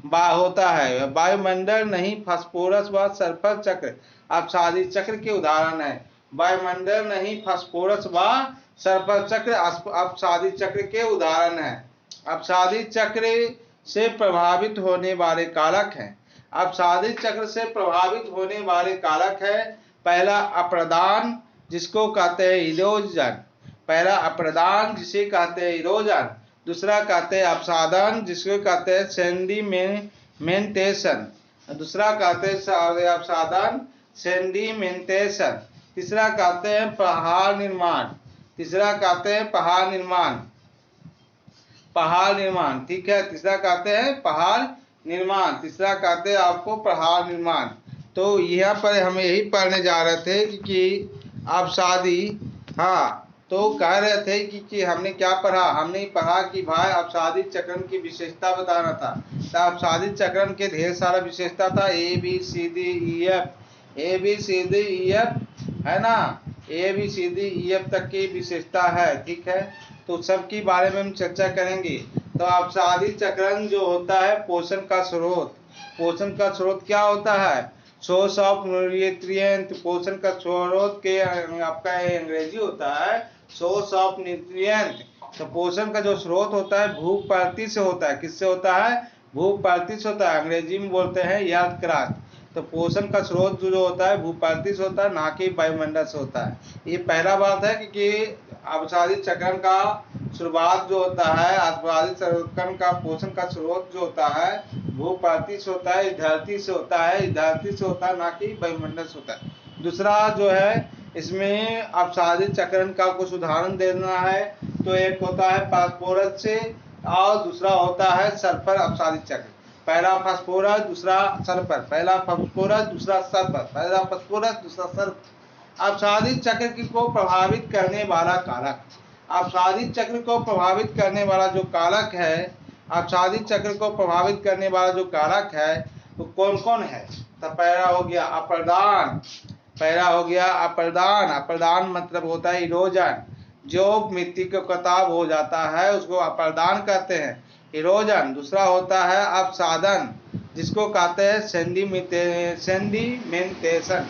होता है, वायुमंडल नहीं, फास्फोरस व सल्फर चक्र अपसारी चक्र के उदाहरण है। वायुमंडल नहीं, फास्फोरस व सल्फर चक्र अपसादी चक्र के उदाहरण हैं। अपसादी चक्र से प्रभावित होने वाले कारक हैं। अपसादी चक्र से प्रभावित होने वाले कारक है, पहला अप्रदान जिसको कहते हैं इरोजन, पहला अप्रदान जिसे कहते हैं इरोजन, दूसरा कहते हैं अपसादन जिसको कहते हैं सेंडिमेंटेशन, दूसरा कहते हैं अपसादन सेंडिमेंटेशन, तीसरा कहते हैं पहाड़ निर्माण, तीसरा कहते हैं पहाड़ निर्माण, पहाड़ निर्माण, ठीक है, तीसरा कहते हैं पहाड़ निर्माण, तीसरा कहते हैं आपको पहाड़ निर्माण। तो यहाँ पर हम यही पढ़ने जा रहे थे कि अपसादी, हाँ, तो कह रहे थे कि हमने क्या पढ़ा, हमने पढ़ा कि भाई अपसादी चक्रण की विशेषता बताना था। तो अपसादी चक्रण के ढेर सारा विशेषता था, A B C D E F, A B C D E F है ना, A B C D E F तक की विशेषता है, ठीक है। तो सबके बारे में हम चर्चा करेंगे। तो अपसादी चक्रण जो होता है पोषण का स्रोत, पोषण का स्रोत क्या होता है, सोर्स ऑफ न्यूट्रिएंट, पोषण का स्रोत के आपका अंग्रेजी होता है सोर्स ऑफ न्यूट्रिएंट। तो पोषण का जो स्रोत होता है भूख प्राप्ति से होता है, किससे होता है, भूख प्राप्ति से होता है, अंग्रेजी में बोलते हैं याद क्रास। तो पोषण का स्रोत जो होता है भूख प्राप्ति से होता है, ना कि वायुमंडल से होता है। ये पहला बात है कि अपसादी चक्रण का शुरुआत जो होता है, अपसादी चक्रण का पोषण का स्रोत जो होता है भूख प्राप्ति से होता है, धरती से होता है, धरती से होता है, ना कि वायुमंडल से होता है। दूसरा जो है इसमें अपसादी चक्रण का कुछ उदाहरण देना है, तो एक होता है फास्फोरस से और दूसरा होता है सल्फर अपसादी चक्र। पहला फास्फोरस दूसरा सल्फर, पहला फास्फोरस दूसरा सल्फर, पहला फास्फोरस दूसरा सल्फर। अपसादी चक्र को प्रभावित करने वाला कारक, अपसादी चक्र को प्रभावित करने वाला जो कारक है, अपसादी चक्र को प्रभावित करने वाला जो कारक है वो कौन कौन है। तो पहला हो गया अप्रदान, पहला हो गया अप्रदान, अप्रदान मतलब होता है इरोजन, जो मिट्टी का कटाव हो जाता है उसको अप्रदान कहते हैं, इरोजन। दूसरा होता है अपसादन जिसको कहते हैं सेंडिमेंटेशन,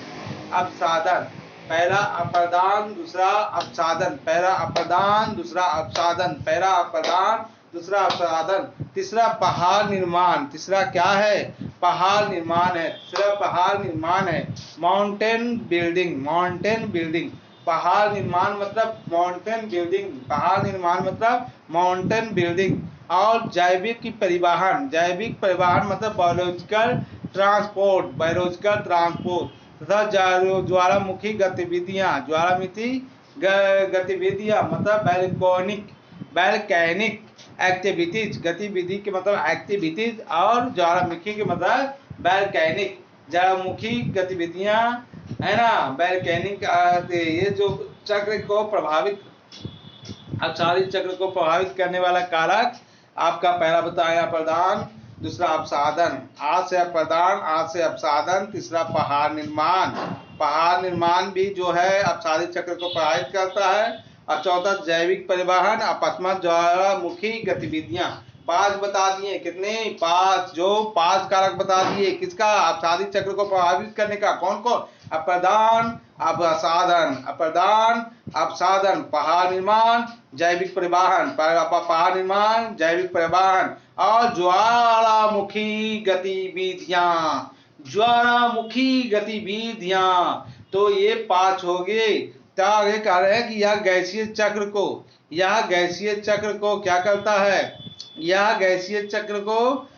अपसादन, पहला अप्रदान दूसरा अपसादन, पहला अप्रदान दूसरा अपसादन, पहला अप्रदान दूसरा अपसादन। तीसरा पहाड़ निर्माण, तीसरा क्या है, पहाड़ निर्माण है, तीसरा पहाड़ निर्माण है, माउंटेन बिल्डिंग, माउंटेन बिल्डिंग, पहाड़ निर्माण मतलब माउंटेन बिल्डिंग, पहाड़ निर्माण मतलब माउंटेन बिल्डिंग। और जैविक परिवहन, जैविक परिवहन मतलब बायोलॉजिकल ट्रांसपोर्ट, बायोलॉजिकल ट्रांसपोर्ट तथा ज्वालामुखी गतिविधियां, ज्वालामुखी गतिविधियां मतलब वैल्केनिक एक्टिविटीज, गतिविधि के मतलब एक्टिविटीज और ज्वालामुखी के मतलब वैल्केनिक, ज्वालामुखी गतिविधियां है ना, वैल्केनिक। ये जो चक्र को प्रभावित, अपसादी चक्र को प्रभावित करने वाला कारक आपका पहला बताया अप्रदान, दूसरा अपसादन, आज से अप्रदान आज से अपसादन, तीसरा पहाड़ निर्माण, पहाड़ निर्माण भी जो है अपसादी चक्र को प्रभावित करता है, और चौथा जैविक परिवहन, और पांचवा ज्वालामुखी गतिविधियां। पांच बता दिए, कितने, पांच, जो पांच कारक बता दिए किसका, अपसादी चक्र को प्रभावित करने का, कौन कौन, अप्रदान, अपसादन, अप्रदान, अपसादन, पहाड़ निर्माण, जैविक परिवहन, पहाड़ निर्माण, जैविक परिवहन और ज्वालामुखी गतिविधियां, ज्वालामुखी गतिविधियां। तो ये पांच हो गए। तो आगे कह रहे हैं कि यह गैसीय चक्र को, यह गैसीय चक्र को क्या करता है, यह गैसीय चक्र को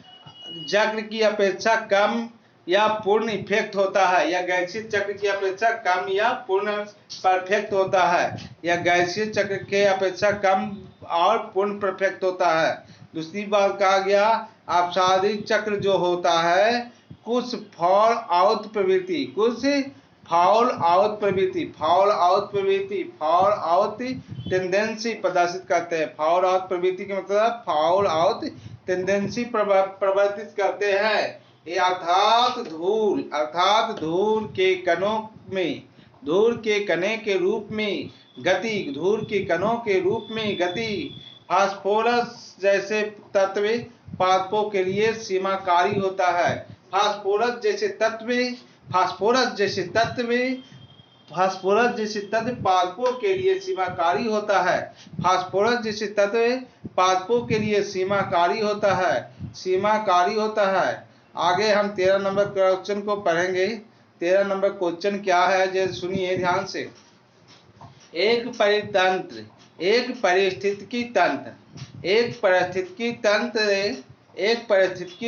चक्र की अपेक्षा कम या पूर्ण इफेक्ट होता है, या गैसीय चक्र की अपेक्षा कम या पूर्ण परफेक्ट होता है, या गैसीय चक्र के अपेक्षा कम और पूर्ण परफेक्ट होता है। दूसरी बात कहा गया अपसादी चक्र जो होता है कुछ फॉल आउट प्रवृत्ति, कुछ फॉल आउट प्रवृत्ति, फॉल आउट प्रवृत्ति, फॉल आउट टेंडेंसी प्रदर्शित करते हैं। फॉल आउट प्रवृत्ति के मतलब फॉल आउट टेंडेंसी प्रवर्तित करते हैं। ये अर्थात धूल के कणों में, धूल के कणे के रूप में गति, धूल के कणों के रूप में गति, फास्फोरस जैसे तत्व पादपों के लिए सीमाकारी होता है। फास्फोरस जैसे तत्व फास्फोरस जैसे तत्व पादपों के लिए सीमाकारी होता है। फास्फोरस जैसे तत्व पादपों के लिए सीमाकारी होता है। आगे हम 13 नंबर क्वेश्चन को पढ़ेंगे। 13 नंबर क्वेश्चन क्या है, जैसे सुनिए ध्यान से। एक पारिस्थितिकी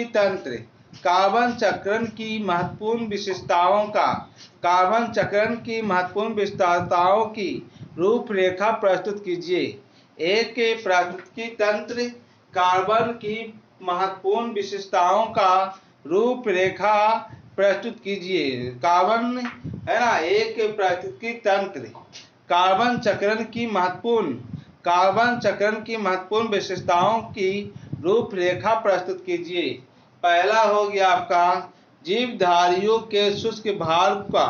तंत्र कार्बन चक्रण की महत्वपूर्ण विशेषताओं की रूपरेखा प्रस्तुत कीजिए। एक पारिस्थितिकी तंत्र कार्बन की महत्वपूर्ण विशेषताओं का रूपरेखा प्रस्तुत कीजिए। कार्बन है ना, एक पारिस्थितिकी तंत्र कार्बन चक्रण की महत्वपूर्ण विशेषताओं की रूपरेखा प्रस्तुत कीजिए। पहला हो गया आपका, जीवधारियों के शुष्क भाग का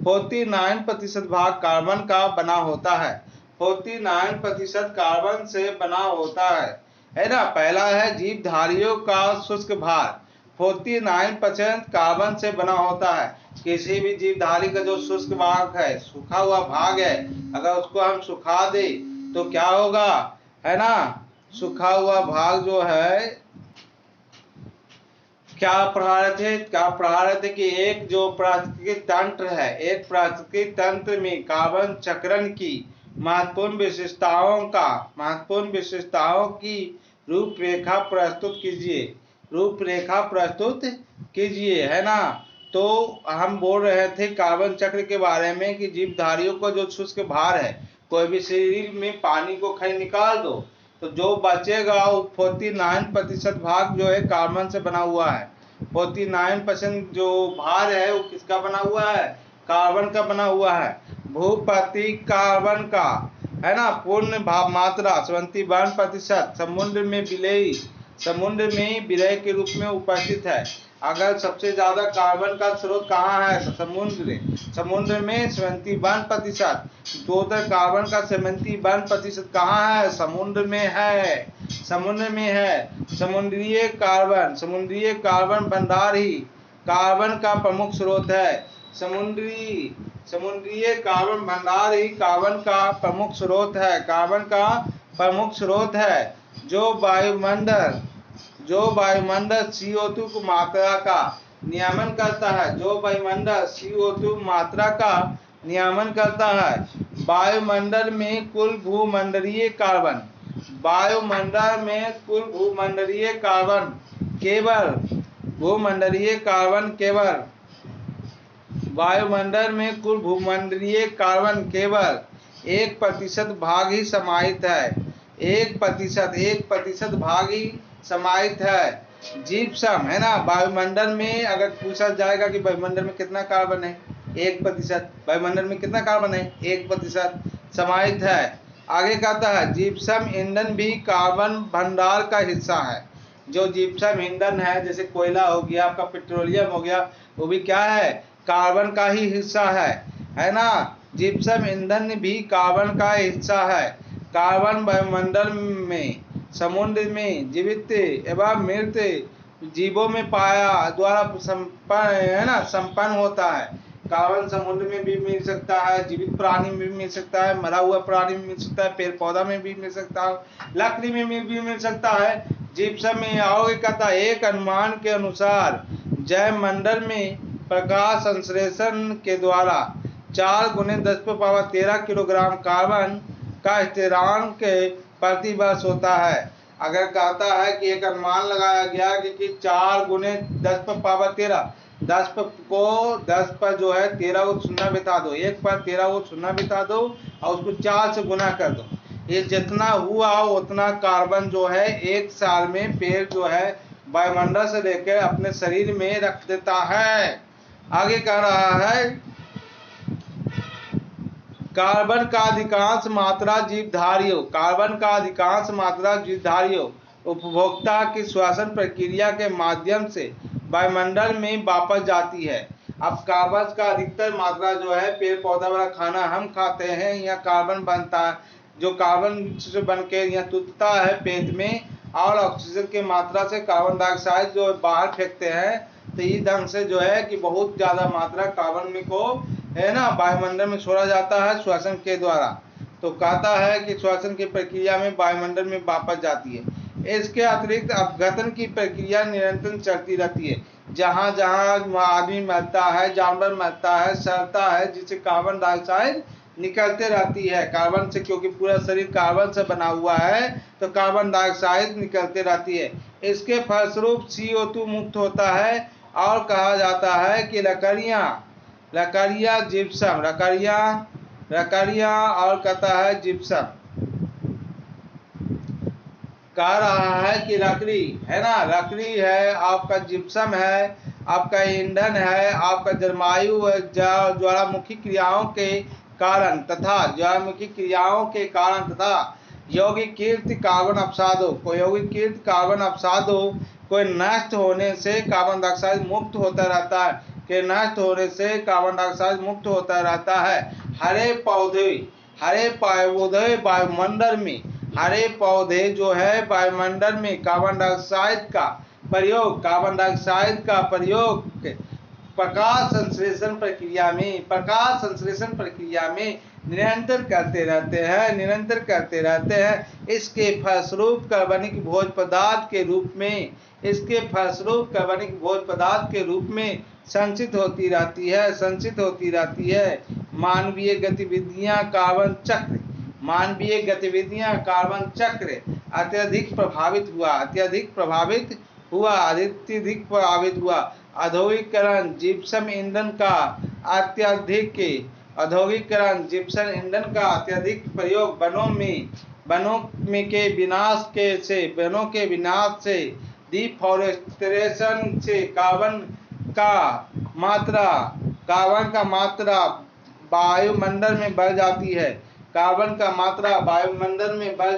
49% भाग कार्बन का बना होता है। 49% कार्बन से बना होता है ना। पहला है जीवधारियों का शुष्क भाग 49% कार्बन से बना होता है। किसी भी जीवधारी का जो शुष्क भाग है, सूखा हुआ भाग है, अगर उसको हम सुखा दे तो क्या होगा, है ना। सूखा हुआ भाग जो है क्या पढ़ा रहे थे कि एक जो पारिस्थितिकी तंत्र है, एक पारिस्थितिकी तंत्र में कार्बन चक्रण की महत्वपूर्ण विशेषताओं की रूपरेखा प्रस्तुत कीजिए, है ना। तो हम बोल रहे थे कार्बन चक्र के बारे में कि जीवधारियों का जो शुष्क भार है, कोई भी शरीर में पानी को खाली निकाल दो तो जो बचेगा वो 49% भाग जो है कार्बन से बना हुआ है। 49% जो भार है वो किसका बना हुआ है, कार्बन का बना हुआ है। भूप्रतीक कार्बन का, है ना, पूर्ण भाव मात्रा 71% समुद्र में विलय के रूप में उपस्थित है। अगर सबसे ज्यादा कार्बन का स्रोत कहाँ है, तो समुद्र में 71%। टोटल कार्बन का 71% कहाँ है, समुद्र में है। समुद्रीय कार्बन भंडार ही कार्बन का प्रमुख स्रोत है। समुद्रीय कार्बन भंडार ही कार्बन का प्रमुख स्रोत है। जो वायुमंडल CO2 की मात्रा का नियमन करता है। वायुमंडल में कुल भूमंडलीय कार्बन केवल 1% भाग ही समाहित है। 1% भाग ही समाहित है। जिप्सम, है ना, वायुमंडल में अगर पूछा जाएगा कि वायुमंडल में कितना कार्बन है, 1%। वायुमंडल में कितना कार्बन है, 1% समाहित है। आगे कहता है जिप्सम ईंधन भी कार्बन भंडार का हिस्सा है। जो जिप्सम ईंधन है, जैसे कोयला हो गया, आपका पेट्रोलियम हो गया, वो भी क्या है, कार्बन का ही हिस्सा है ना। जिप्सम ईंधन भी कार्बन का हिस्सा है। कार्बन वायुमंडल में, समुद्र में जीवित एवं मृत जीवों में द्वारा संपन्न होता है। कार्बन समुद्र में भी मिल सकता है, जीवित प्राणी में भी मिल सकता है, मरा हुआ प्राणी में मिल सकता है, पेड़ पौधा में भी मिल सकता है, लकड़ी में भी मिल सकता है। जिप्सम में आओगे कहता है, एक अनुमान के अनुसार जैवमंडल में प्रकाश संश्लेषण के द्वारा 4 × 10⁻13 किलोग्राम कार्बन का स्थिरांक प्रतिवर्ष होता है। अगर कहता है कि एक अनुमान लगाया गया कि 4 × 10⁻13, 10 पर जो है 13 को शून्य बिता दो, 1 पर 13 को शून्य बिता दो और उसको 4 से गुना कर दो। ये जितना हुआ उतना कार्बन जो है 1 साल में पेड़ जो है वायुमंडल से लेकर अपने शरीर में रख देता है। आगे कह रहा है कार्बन का अधिकांश मात्रा जीवधारियों उपभोक्ता की श्वसन प्रक्रिया के माध्यम से वायुमंडल में वापस जाती है। अब कार्बन का अधिकतर मात्रा जो है, पेड़ पौधा वाला खाना हम खाते हैं, यहाँ कार्बन बनता है, जो कार्बन से बन के यहाँ टूटता है पेट में, और ऑक्सीजन की मात्रा से कार्बन डाइऑक्साइड जो बाहर फेंकते हैं। तो इस ढंग से जो है कि बहुत ज़्यादा मात्रा कार्बन को है ना, वायुमंडल में छोड़ा जाता है श्वसन के द्वारा। तो कहता है कि श्वसन की प्रक्रिया में वायुमंडल में वापस जाती है। इसके अतिरिक्त अपघटन की प्रक्रिया निरंतर चलती रहती है। जहाँ जहाँ आदमी मरता है, जानवर मरता है, सड़ता है, जिससे कार्बन डाइऑक्साइड निकलते रहती है कार्बन से, क्योंकि पूरा शरीर कार्बन से बना हुआ है, तो कार्बन डाइऑक्साइड निकलते रहती है। इसके फलस्वरूप CO2 मुक्त होता है और कहा जाता है कि लकड़ियाँ जिप्सम, लकड़ियाँ और कहता है जिप्सम, कह रहा है कि लकड़ी है ना, लकड़ी है, आपका जिप्सम है, आपका ईंधन है, आपका जलवायु ज्वालामुखी क्रियाओं के कारण तथा यौगिकीकृत कार्बन अपसादों को नष्ट होने से कार्बन डाइऑक्साइड मुक्त होता रहता है हरे पौधे वायुमंडल में कार्बन डाइऑक्साइड का प्रयोग प्रकाश संश्लेषण प्रक्रिया में निरंतर करते रहते हैं। इसके फलस्वरूप कार्बनिक भोज्य पदार्थ के रूप में संचित होती रहती है। मानवीय गतिविधियां कार्बन चक्र अत्यधिक प्रभावित हुआ। औद्योगिकरण जिप्सम ईंधन का अत्यधिक प्रयोग वनों के विनाश से डिफॉरेस्टेशन से कार्बन का मात्रा वायुमंडल में बढ़ जाती है। कार्बन का मात्रा वायुमंडल में बढ़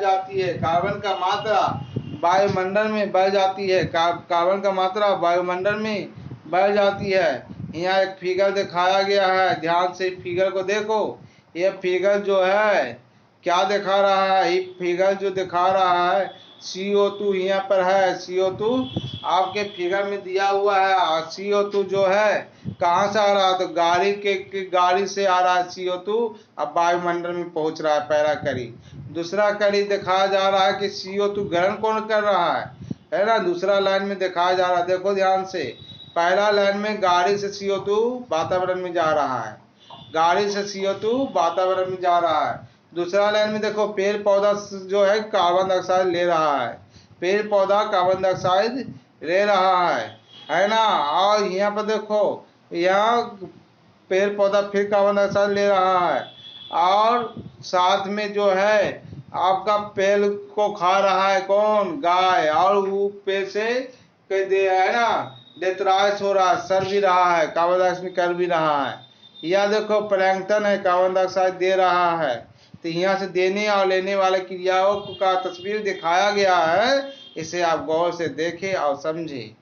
जाती है। यहाँ एक फिगर दिखाया गया है, ध्यान से फिगर को देखो। ये फिगर जो है क्या दिखा रहा है, ये फिगर जो दिखा रहा है CO2 यहाँ पर है। CO2 आपके फिगर में दिया हुआ है। CO2 जो है कहाँ से आ रहा है, तो गाड़ी से आ रहा है CO2, अब वायुमंडल में पहुंच रहा है पहला कड़ी। दूसरा कड़ी दिखाया जा रहा है कि CO2 ग्रहण कौन कर रहा है ना, दूसरा लाइन में दिखाया जा रहा है। देखो ध्यान से, पहला लाइन में गाड़ी से CO2 वातावरण में जा रहा है, दूसरा लाइन में देखो पेड़ पौधा जो है कार्बन डाइऑक्साइड ले रहा है ना। और यहाँ पर देखो, यहाँ पेड़ पौधा फिर कार्बन डाइऑक्साइड ले रहा है, और साथ में जो है आपका पेड़ को खा रहा है कौन, गाय, और वो पेड़ से है ना डेथराइज हो रहा है, सड़ भी रहा है, कार्बन डाइऑक्साइड कर भी रहा है। यह देखो प्लैंकटन है, कार्बन डाइऑक्साइड दे रहा है। तो यहाँ से देने और लेने वाले क्रियाओं का तस्वीर दिखाया गया है, इसे आप गौर से देखें और समझें।